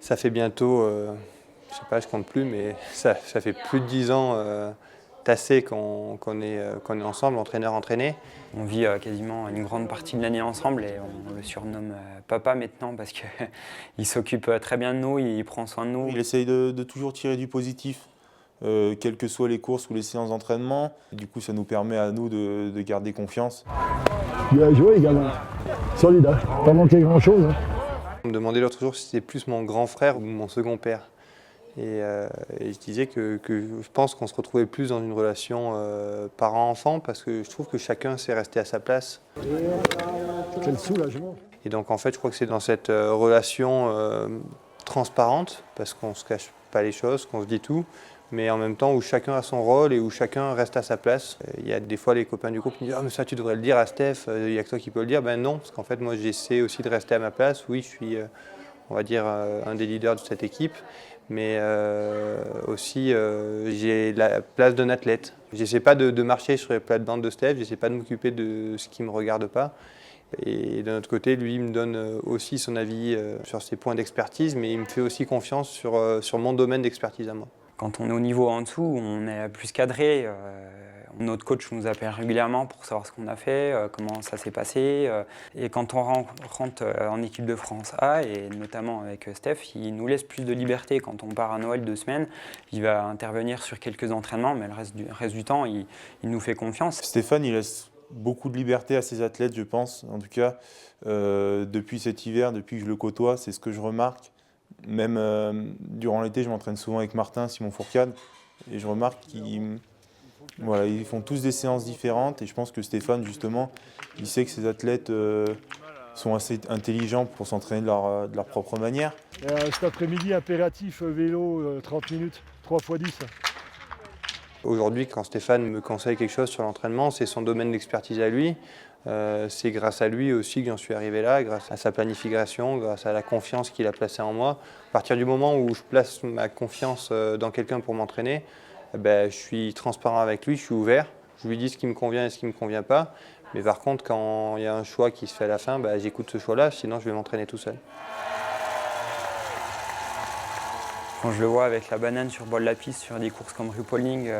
Ça fait bientôt, je sais pas, je compte plus, mais ça fait plus de 10 ans tassé qu'on est ensemble, entraîneur-entraîné. On vit quasiment une grande partie de l'année ensemble et on le surnomme papa maintenant parce qu'il s'occupe très bien de nous, il prend soin de nous. Il essaye de toujours tirer du positif, quelles que soient les courses ou les séances d'entraînement. Du coup, ça nous permet à nous de garder confiance. Bien joué, gamin. Solide, hein. Pas manqué grand-chose. Hein. On me demandait l'autre jour si c'était plus mon grand frère ou mon second père. Et je disais que je pense qu'on se retrouvait plus dans une relation parent-enfant parce que je trouve que chacun sait rester à sa place. Quel soulagement. Et donc en fait, je crois que c'est dans cette relation transparente, parce qu'on ne se cache pas les choses, qu'on se dit tout, mais en même temps où chacun a son rôle et où chacun reste à sa place. Il y a des fois les copains du groupe qui me disent « Ah mais ça tu devrais le dire à Steph, il n'y a que toi qui peux le dire ». Ben non, parce qu'en fait moi j'essaie aussi de rester à ma place. Oui, je suis on va dire un des leaders de cette équipe, mais aussi j'ai la place d'un athlète. J'essaie pas de marcher sur les plates-bandes de Steph, j'essaie pas de m'occuper de ce qui ne me regarde pas. Et d'un autre côté, lui, il me donne aussi son avis sur ses points d'expertise, mais il me fait aussi confiance sur mon domaine d'expertise à moi. Quand on est au niveau en dessous, on est plus cadré. Notre coach nous appelle régulièrement pour savoir ce qu'on a fait, comment ça s'est passé. Et quand on rentre en équipe de France A, et notamment avec Steph, il nous laisse plus de liberté. Quand on part à Noël 2 semaines, il va intervenir sur quelques entraînements, mais le reste du temps, il nous fait confiance. Stéphane, il laisse beaucoup de liberté à ses athlètes, je pense. En tout cas, depuis cet hiver, depuis que je le côtoie, c'est ce que je remarque. Même durant l'été, je m'entraîne souvent avec Martin, Simon Fourcade, et je remarque qu'ils ils font tous des séances différentes. Et je pense que Stéphane, justement, il sait que ses athlètes sont assez intelligents pour s'entraîner de leur propre manière. Cet après-midi, impératif vélo, 30 minutes, 3 x 10. Aujourd'hui, quand Stéphane me conseille quelque chose sur l'entraînement, c'est son domaine d'expertise à lui. C'est grâce à lui aussi que j'en suis arrivé là, grâce à sa planification, grâce à la confiance qu'il a placée en moi. À partir du moment où je place ma confiance dans quelqu'un pour m'entraîner, je suis transparent avec lui, je suis ouvert. Je lui dis ce qui me convient et ce qui ne me convient pas. Mais par contre, quand il y a un choix qui se fait à la fin, j'écoute ce choix-là, sinon je vais m'entraîner tout seul. Quand je le vois avec la banane sur le bord de la piste sur des courses comme RuPauling,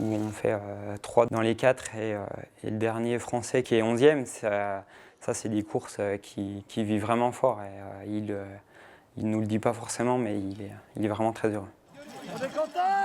où on fait 3 dans les 4 et le dernier français qui est 11e, ça c'est des courses qui vivent vraiment fort. Et, il ne nous le dit pas forcément, mais il est vraiment très heureux. On est content!